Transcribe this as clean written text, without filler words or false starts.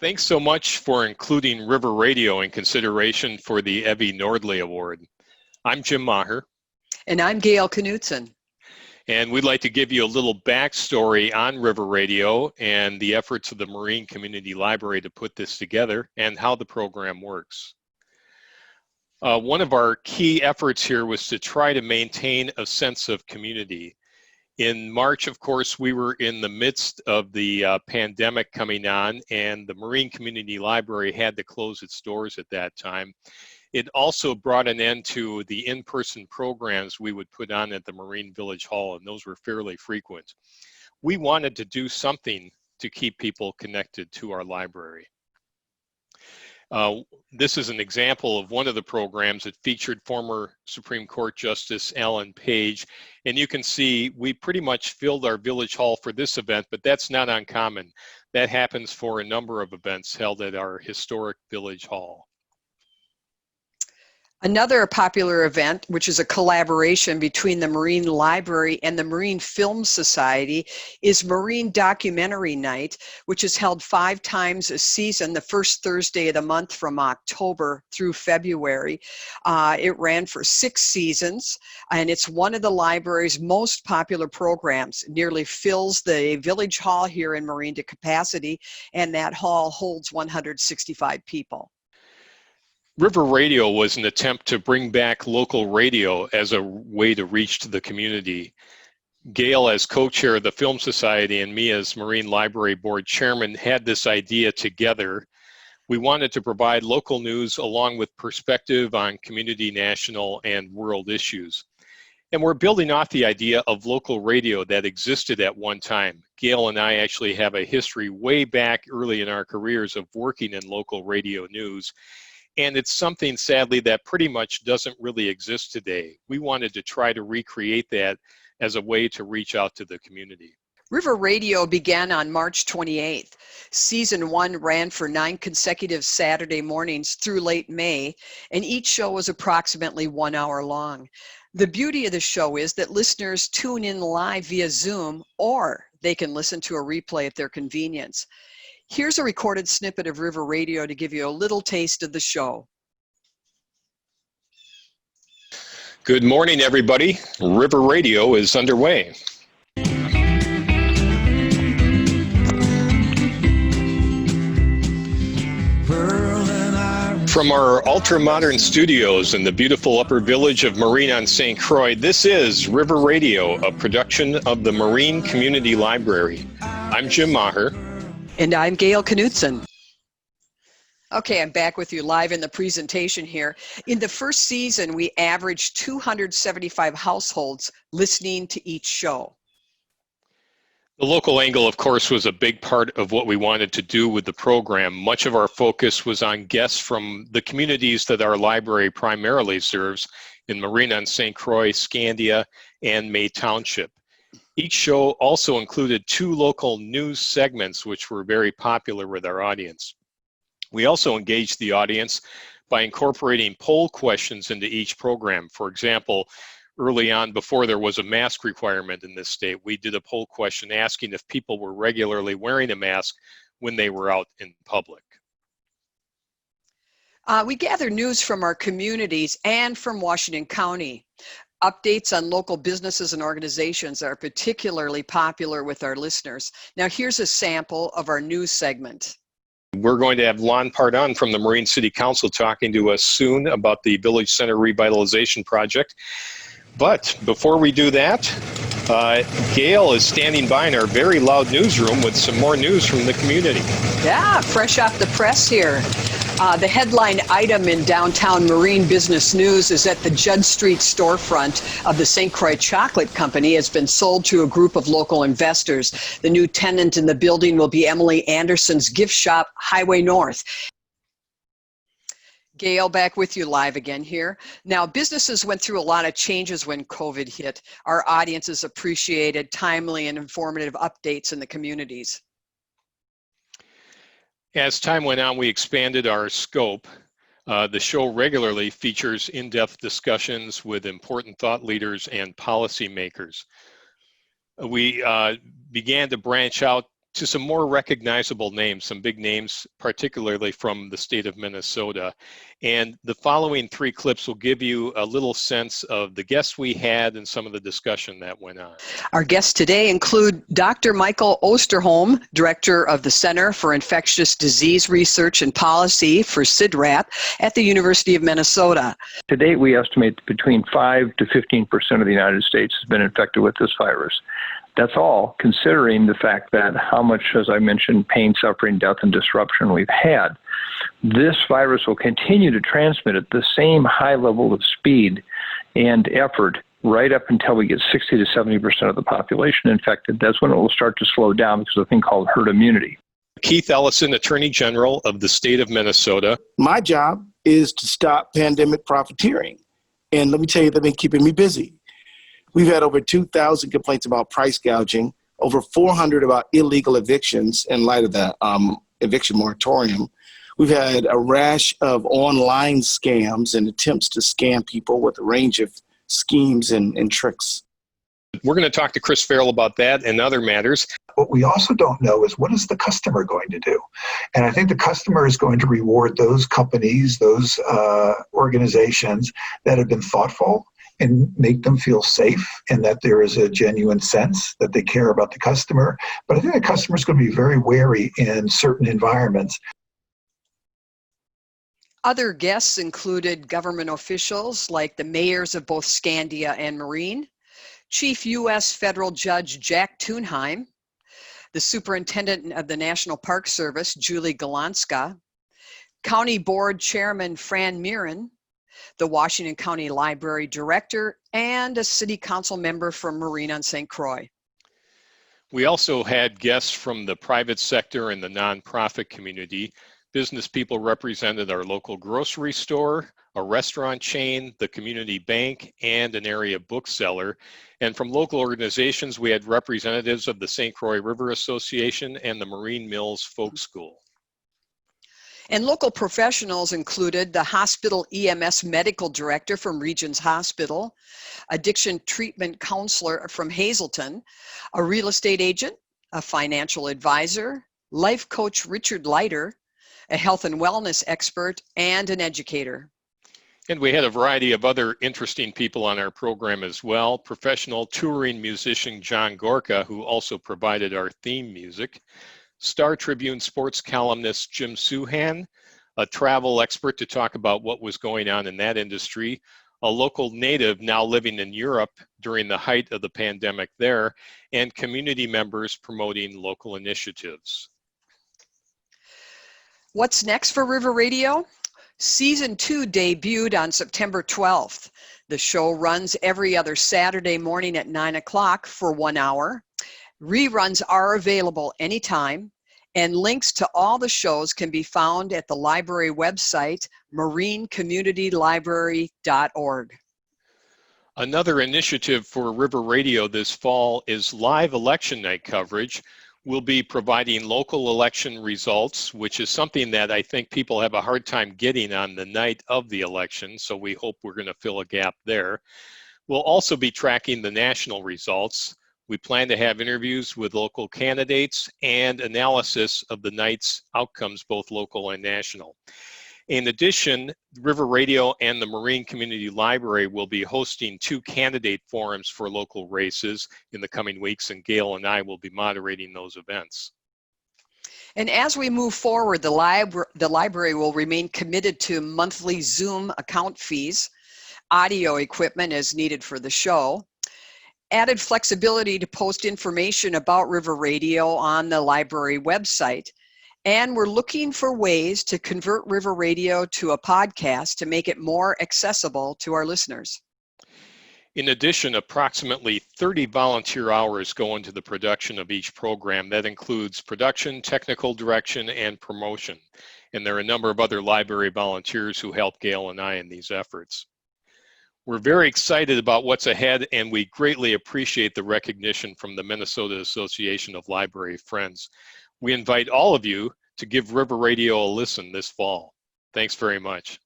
Thanks so much for including River Radio in consideration for the Evy Nordley Award. I'm Jim Maher. And I'm Gayle Knutson. And we'd like to give you a little backstory on River Radio and the efforts of the Marine Community Library to put this together and how the program works. One of our key efforts here was to try to maintain a sense of community. In March, of course, we were in the midst of the pandemic coming on, and the Marine Community Library had to close its doors at that time. It also brought an end to the in-person programs we would put on at the Marine Village Hall, and those were fairly frequent. We wanted to do something to keep people connected to our library. This is an example of one of the programs that featured former Supreme Court Justice Alan Page, and you can see we pretty much filled our Village Hall for this event, but that's not uncommon. That happens for a number of events held at our historic Village Hall. Another popular event, which is a collaboration between the Marine Library and the Marine Film Society, is Marine Documentary Night, which is held 5 times a season, the first Thursday of the month from October through February. It ran for 6 seasons, and it's one of the library's most popular programs. It nearly fills the Village Hall here in Marine to capacity, and that hall holds 165 people. River Radio was an attempt to bring back local radio as a way to reach the community. Gayle, as co-chair of the Film Society, and me as Marine Library Board Chairman, had this idea together. We wanted to provide local news along with perspective on community, national, and world issues. And we're building off the idea of local radio that existed at one time. Gayle and I actually have a history way back early in our careers of working in local radio news. And it's something, sadly, that pretty much doesn't really exist today. We wanted to try to recreate that as a way to reach out to the community. River Radio began on March 28th. Season 1 ran for 9 consecutive Saturday mornings through late May, and each show was approximately 1 hour long. The beauty of the show is that listeners tune in live via Zoom, or they can listen to a replay at their convenience. Here's a recorded snippet of River Radio to give you a little taste of the show. Good morning, everybody. River Radio is underway. From our ultra-modern studios in the beautiful upper village of Marine on St. Croix, this is River Radio, a production of the Marine Community Library. I'm Jim Maher. And I'm Gayle Knutson. Okay, I'm back with you live in the presentation here. In the first season, we averaged 275 households listening to each show. The local angle, of course, was a big part of what we wanted to do with the program. Much of our focus was on guests from the communities that our library primarily serves in Marine on St. Croix, Scandia, and May Township. Each show also included 2 local news segments, which were very popular with our audience. We also engaged the audience by incorporating poll questions into each program. For example, early on, before there was a mask requirement in this state, we did a poll question asking if people were regularly wearing a mask when they were out in public. We gather news from our communities and from Washington County. Updates on local businesses and organizations are particularly popular with our listeners. Now here's a sample of our news segment. We're going to have Lon Pardon from the Marine City Council talking to us soon about the Village Center Revitalization Project. But before we do that, Gayle is standing by in our very loud newsroom with some more news from the community. Yeah, fresh off the press here. The headline item in downtown Marine Business News is that the Judd Street storefront of the St. Croix Chocolate Company has been sold to a group of local investors. The new tenant in the building will be Emily Anderson's gift shop, Highway North. Gayle, back with you live again here. Now, businesses went through a lot of changes when COVID hit. Our audiences appreciated timely and informative updates in the communities. As time went on, we expanded our scope. The show regularly features in-depth discussions with important thought leaders and policymakers. We began to branch out to some more recognizable names, some big names, particularly from the state of Minnesota. And the following 3 clips will give you a little sense of the guests we had and some of the discussion that went on. Our guests today include Dr. Michael Osterholm, Director of the Center for Infectious Disease Research and Policy for CIDRAP at the University of Minnesota. To date, we estimate between 5 to 15% of the United States has been infected with this virus. That's all considering the fact that how much, as I mentioned, pain, suffering, death, and disruption we've had. This virus will continue to transmit at the same high level of speed and effort right up until we get 60 to 70% of the population infected. That's when it will start to slow down because of a thing called herd immunity. Keith Ellison, Attorney General of the state of Minnesota. My job is to stop pandemic profiteering. And let me tell you, they've been keeping me busy. We've had over 2,000 complaints about price gouging, over 400 about illegal evictions in light of the eviction moratorium. We've had a rash of online scams and attempts to scam people with a range of schemes and tricks. We're going to talk to Chris Farrell about that and other matters. What we also don't know is what is the customer going to do? And I think the customer is going to reward those companies, those organizations that have been thoughtful and make them feel safe and that there is a genuine sense that they care about the customer. But I think the customer is going to be very wary in certain environments. Other guests included government officials like the mayors of both Scandia and Marine, Chief U.S. Federal Judge Jack Thunheim, the Superintendent of the National Park Service, Julie Galanska, County Board Chairman Fran Mirren, the Washington County Library Director, and a City Council member from Marine on St. Croix. We also had guests from the private sector and the nonprofit community. Business people represented our local grocery store, a restaurant chain, the community bank, and an area bookseller. And from local organizations, we had representatives of the St. Croix River Association and the Marine Mills Folk School. And local professionals included the hospital EMS medical director from Regions Hospital, addiction treatment counselor from Hazelton, a real estate agent, a financial advisor, life coach Richard Leiter, a health and wellness expert, and an educator. And we had a variety of other interesting people on our program as well. Professional touring musician John Gorka, who also provided our theme music. Star Tribune sports columnist Jim Suhan, a travel expert to talk about what was going on in that industry, a local native now living in Europe during the height of the pandemic there, and community members promoting local initiatives. What's next for River Radio? Season 2 debuted on September 12th. The show runs every other Saturday morning at 9 o'clock for 1 hour. Reruns are available anytime, and links to all the shows can be found at the library website, marinecommunitylibrary.org. Another initiative for River Radio this fall is live election night coverage. We'll be providing local election results, which is something that I think people have a hard time getting on the night of the election, so we hope we're going to fill a gap there. We'll also be tracking the national results. We plan to have interviews with local candidates and analysis of the night's outcomes, both local and national. In addition, River Radio and the Marine Community Library will be hosting 2 candidate forums for local races in the coming weeks, and Gayle and I will be moderating those events. And as we move forward, the library will remain committed to monthly Zoom account fees, audio equipment as needed for the show, added flexibility to post information about River Radio on the library website, and we're looking for ways to convert River Radio to a podcast to make it more accessible to our listeners. In addition, approximately 30 volunteer hours go into the production of each program. That includes production, technical direction, and promotion. And there are a number of other library volunteers who help Gayle and I in these efforts. We're very excited about what's ahead, and we greatly appreciate the recognition from the Minnesota Association of Library Friends. We invite all of you to give River Radio a listen this fall. Thanks very much.